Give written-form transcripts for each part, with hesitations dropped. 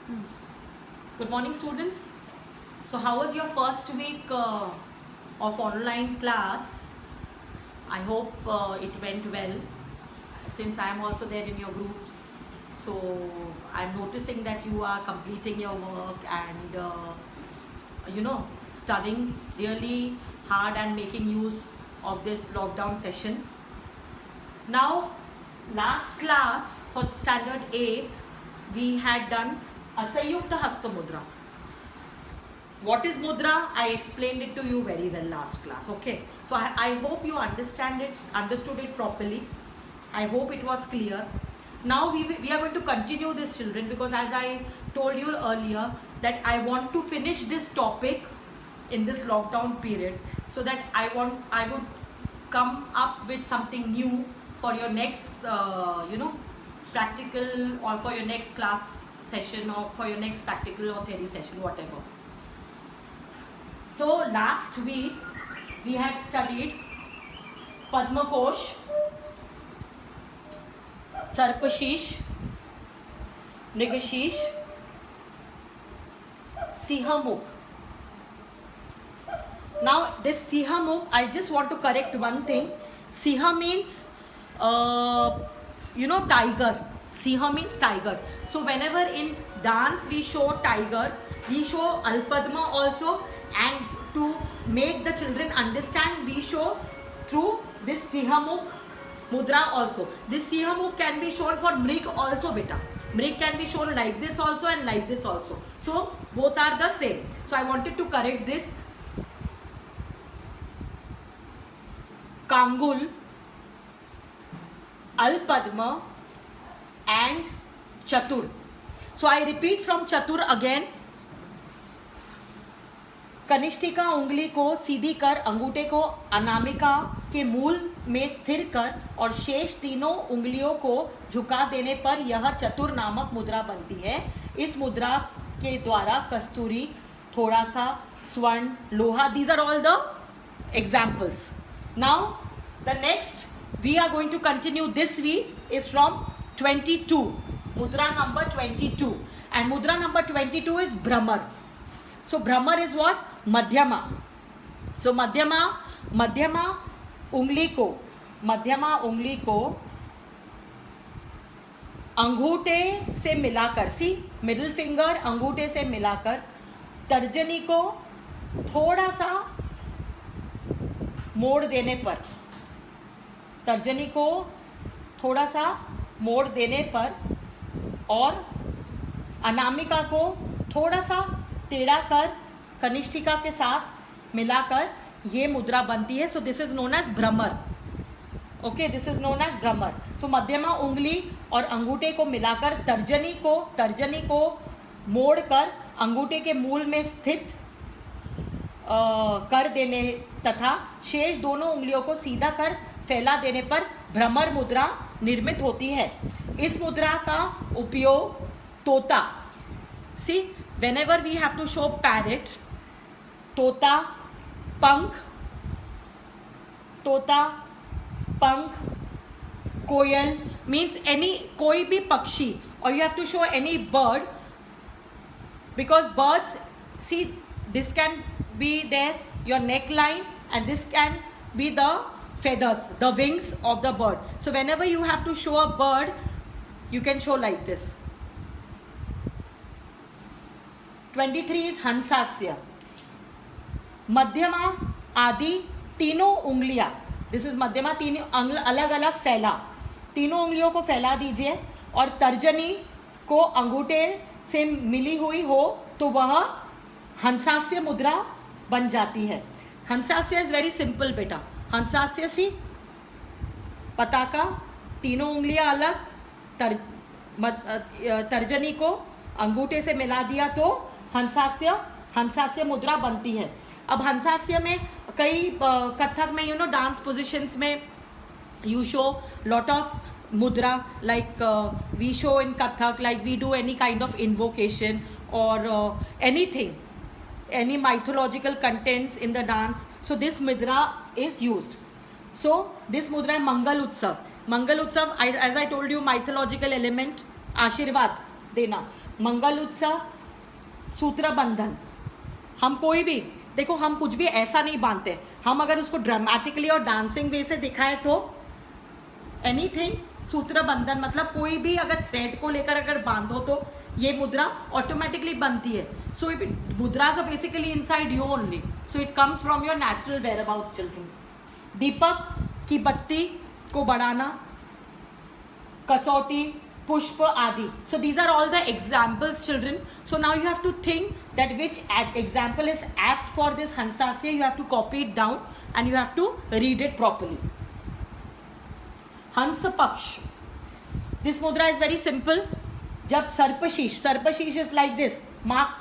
Good morning, students. So how was your first week of online class? I hope it went well, since I am also there in your groups. So I'm noticing that you are completing your work and studying really hard and making use of this lockdown session. Now, last class for standard 8, we had done Asayukta Hasta Mudra. What is mudra? I explained it to you very well last class. Okay, so I hope you understood it properly. I hope it was clear. Now we are going to continue this, children, because as I told you earlier that I want to finish this topic in this lockdown period, so that I would come up with something new for your next practical, or for your next class session, or for your next practical or theory session, whatever. So last week we had studied Padmakosh, Sarpashish, Mrigashish, Sihamukh. Now this Sihamukh, I just want to correct one thing. Siha means tiger. Siha means tiger. So whenever in dance we show tiger, we show Alpadma also, and to make the children understand, we show through this Sihamukh mudra also. This Sihamukh can be shown for Mrig also, beta. Mrig can be shown like this also and like this also. So both are the same. So I wanted to correct this. Kangul, Alpadma and Chatur. So I repeat from Chatur again. कनिष्ठिका उंगली को सीधी कर अंगूठे को अनामिका के मूल में स्थिर कर और शेष तीनों उंगलियों को झुका देने पर यह चतुर नामक मुद्रा बनती है. इस मुद्रा के द्वारा कस्तूरी, थोड़ा सा, स्वर्ण, लोहा, these are all the examples. Now the next we are going to continue this week is from 22, mudra number 22, and mudra number 22 is Brahmar. So Brahmar is what? Madhyama. So मध्यमा उंगली को अंगूठे से मिलाकर, सी मिडिल फिंगर अंगूठे से मिलाकर तर्जनी को थोड़ा सा मोड़ देने पर, और अनामिका को थोड़ा सा टेढ़ा कर कनिष्ठिका के साथ मिलाकर ये मुद्रा बनती है. So this is known as Bhramar. Okay, this is known as Bhramar. So मध्यमा उंगली और अंगूठे को मिलाकर तर्जनी को मोड़कर अंगूठे के मूल में स्थित कर देने तथा शेष दोनों उंगलियों को सीधा कर फैला देने पर भ्रमर मुद्रा निर्मित होती है. इस मुद्रा का उपयोग तोता, सी whenever we have to show parrot, तोता, पंख, कोयल means कोई भी पक्षी, or you have to show any bird, because birds, see, this can be there your neckline, and this can be the feathers, the wings of the bird. So whenever you have to show a bird, you can show like this. 23 is हंसास्य. मध्यमा आदि तीनों उंगलियां, this is मध्यमा, तीनों अलग अलग फैला, तीनों उंगलियों को फैला दीजिए, और तर्जनी को अंगूठे से मिली हुई हो तो वह हंसास्य मुद्रा बन जाती है. हंसास्य इज वेरी सिंपल बेटा. हंसास्य सी पताका, तीनों उंगलियां अलग, तर्जनी को अंगूठे से मिला दिया तो हंसास्य मुद्रा बनती है. अब हंसास्य में कई कथक में डांस पोजिशंस में you show lot of mudra, like we show in Kathak, like we do any kind of invocation or anything, any mythological contents in the dance. So this mudra is used. So this mudra is Mangal Utsav. As I told you, mythological element, Ashirvad, देना, मंगल उत्सव, सूत्र बंधन। हम कोई भी देखो, हम कुछ भी ऐसा नहीं बांधते, हम अगर उसको ड्रामेटिकली और डांसिंग वे से दिखाए तो एनीथिंग, सूत्र बंधन मतलब कोई भी अगर थ्रेड को लेकर अगर बांधो तो ये मुद्रा ऑटोमेटिकली बनती है। So mudras are basically inside you only, so it comes from your natural whereabouts children. दीपक की बत्ती को बढ़ाना, कसौटी, पुष्प आदि। So these are all the examples, children. So now you have to think that which example is apt for this Hansasya. You have to copy it down and you have to read it properly. हंस पक्ष, this mudra is very simple. जब सर्पशीष, सर्पशीष is like this, mark,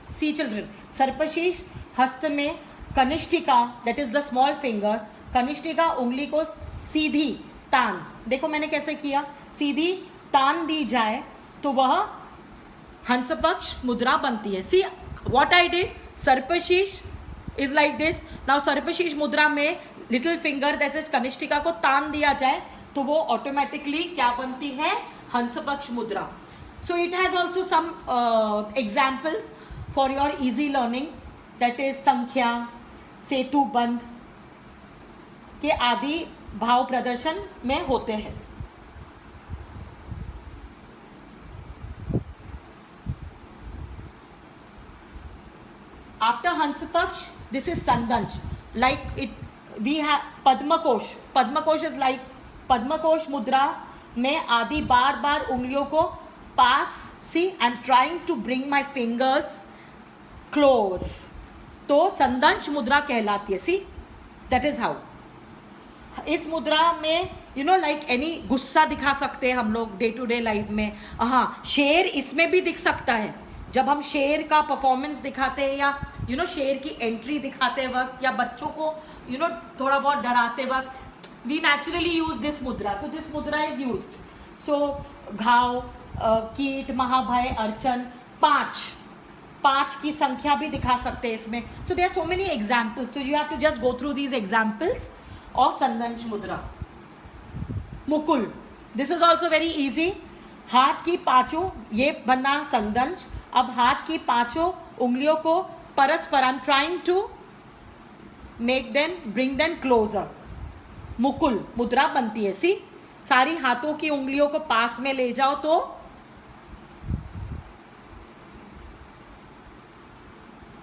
see children, सर्पशीष हस्त में कनिष्ठिका, that is the small finger, कनिष्ठिका उंगली को सीधी तान, देखो मैंने कैसे किया, सीधी तान दी जाए तो वह हंस पक्ष मुद्रा बनती है। See what I did, Sarpashish is like this. Now Sarpashish मुद्रा में little finger that is kanishthika को तान दिया जाए तो वो ऑटोमेटिकली क्या बनती है, हंस पक्ष मुद्रा। So it has also some examples for your easy learning, that is संख्या, सेतु बंध के आदि भाव प्रदर्शन में होते हैं। After Hansapaksh, this is Sandhansh. Like it, we have Padmakosh. Padmakosh is like Padmakosh mudra में आदि बार बार उंगलियों को पास, see, I'm trying to bring my fingers close. तो संदंश मुद्रा कहलाती है। See, that is how. इस मुद्रा में you know like any गुस्सा दिखा सकते हैं हम लोग डे टू डे लाइफ में। हाँ, शेर इसमें भी दिख सकता है। जब हम शेर का परफॉर्मेंस दिखाते हैं या यू नो शेर की एंट्री दिखाते वक्त या बच्चों को यू नो थोड़ा बहुत डराते वक्त वी नेचुरली यूज दिस मुद्रा, तो दिस मुद्रा इज यूज्ड। सो घाव, कीट, महाभय, अर्चन, पाँच की संख्या भी दिखा सकते हैं इसमें। So there are so many examples, so you have to just go through these examples of Sandansh mudra. Mukul, this is also very easy. हाथ की पांचों, ये बना संदंश। अब हाथ की पांचों उंगलियों को परस्पर, I am trying to make them, bring them closer, मुकुल मुद्रा बनती है। सी, सारी हाथों की उंगलियों को पास में ले जाओ तो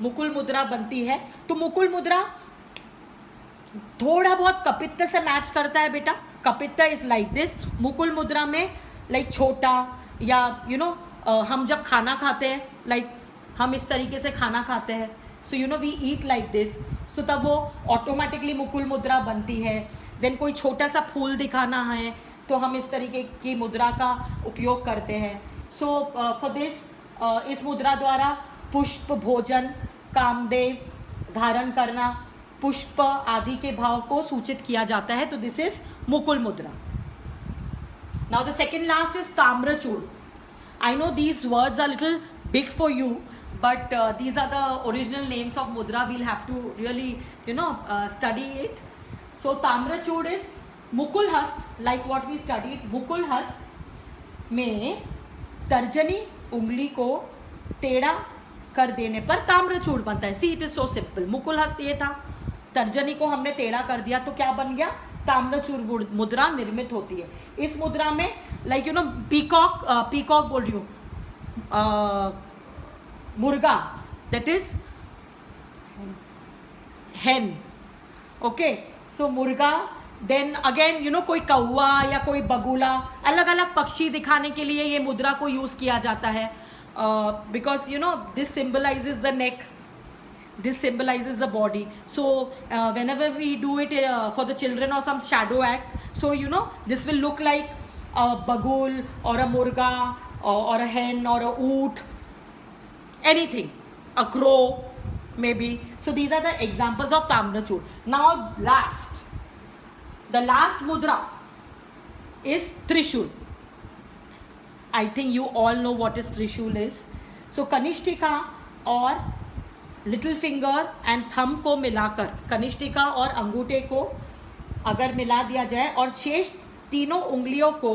मुकुल मुद्रा बनती है। तो मुकुल मुद्रा थोड़ा बहुत कपित्त से मैच करता है बेटा। कपित्त इज लाइक दिस। मुकुल मुद्रा में लाइक छोटा या यू नो हम जब खाना खाते हैं, लाइक हम इस तरीके से खाना खाते हैं, so you know we eat like this, so तब वो ऑटोमेटिकली मुकुल मुद्रा बनती है। देन कोई छोटा सा फूल दिखाना है तो हम इस तरीके की मुद्रा का उपयोग करते हैं। सो फॉर दिस, इस मुद्रा द्वारा पुष्प, भोजन, कामदेव धारण करना, पुष्प आदि के भाव को सूचित किया जाता है। तो this is Mukul mudra. Now the second last is Tamrachud. I know these words are little big for you, but these are the original names of mudra. We'll have to really, you know, study it. So Tamrachud is Mukul Hast, like what we studied. Mukul Hast में तर्जनी उंगली को टेढ़ा कर देने पर ताम्रचूड़ बनता है। See, it is so simple. Mukul हस्त ये था, तर्जनी को हमने टेढ़ा कर दिया तो क्या बन गया, ताम्रचूड़ मुद्रा निर्मित होती है। इस मुद्रा में लाइक यू नो पीकॉक बोल रही हूँ, मुर्गा, दैट इज हेन, ओके। सो मुर्गा, देन अगेन यू नो कोई कौवा या कोई बगुला, अलग अलग पक्षी दिखाने के लिए ये मुद्रा को यूज किया जाता है। Because you know this symbolises the neck, this symbolizes the body. So whenever we do it for the children or some shadow act, so you know this will look like a bagul or a murga or a hen or a oot, anything, a crow maybe. So these are the examples of Tamrachud. Now the last mudra is Trishul. I think you all know what is Trishul is. So Kanishtika और little finger and thumb को मिलाकर, कनिष्ठिका और अंगूठे को अगर मिला दिया जाए और शेष तीनों उंगलियों को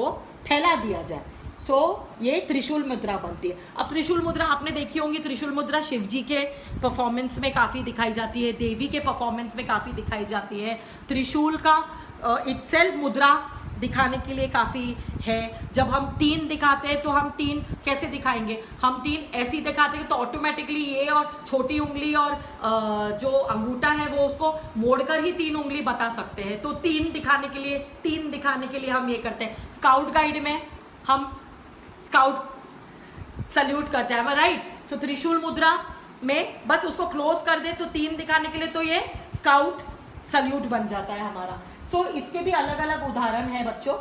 फैला दिया जाए, सो ये त्रिशूल मुद्रा बनती है। अब त्रिशूल मुद्रा आपने देखी होंगी, त्रिशूल मुद्रा शिव जी के परफॉर्मेंस में काफ़ी दिखाई जाती है, देवी के परफॉर्मेंस में काफ़ी दिखाई जाती है। त्रिशूल का इटसेल्फ मुद्रा दिखाने के लिए काफ़ी है। जब हम 3 दिखाते हैं तो हम 3 कैसे दिखाएंगे, हम 3 ऐसी दिखाते हैं तो ऑटोमेटिकली ये और छोटी उंगली और जो अंगूठा है वो उसको मोड़कर ही 3 उंगली बता सकते हैं। तो 3 दिखाने के लिए हम ये करते हैं। स्काउट गाइड में हम स्काउट सल्यूट करते हैं, राइट। सो त्रिशूल मुद्रा में बस उसको क्लोज कर दे तो 3 दिखाने के लिए तो ये स्काउट सल्यूट बन जाता है हमारा। सो इसके भी अलग अलग उदाहरण है बच्चों।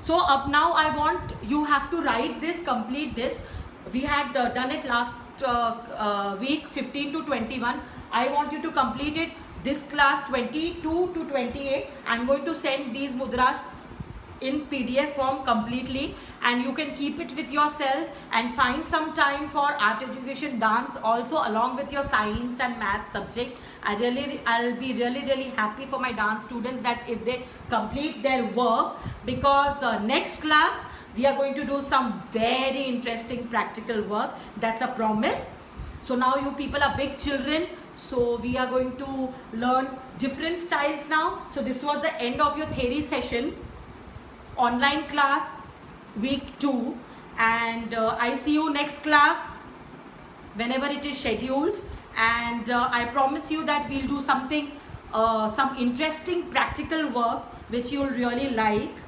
सो अब now I want you have to write this, complete this. We had done it last week 15 to 21. I want you to complete it this class 22 to 28. I'm going to send these mudras in PDF form completely, and you can keep it with yourself and find some time for art education, dance also along with your science and math subject. I'll be really happy for my dance students that if they complete their work, because next class we are going to do some very interesting practical work. That's a promise. So now you people are big children, so we are going to learn different styles now. So this was the end of your theory session, online class week 2, and I see you next class whenever it is scheduled, and I promise you that we'll do something, some interesting practical work which you'll really like.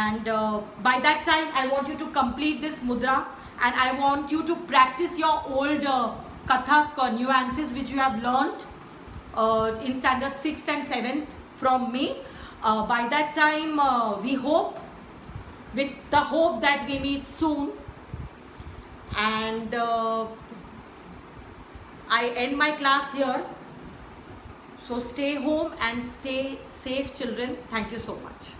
And by that time I want you to complete this mudra, and I want you to practice your old Kathak nuances which you have learned in standard 6th and 7th from me. By that time we hope, with the hope that we meet soon, and I end my class here. So stay home and stay safe, children. Thank you so much.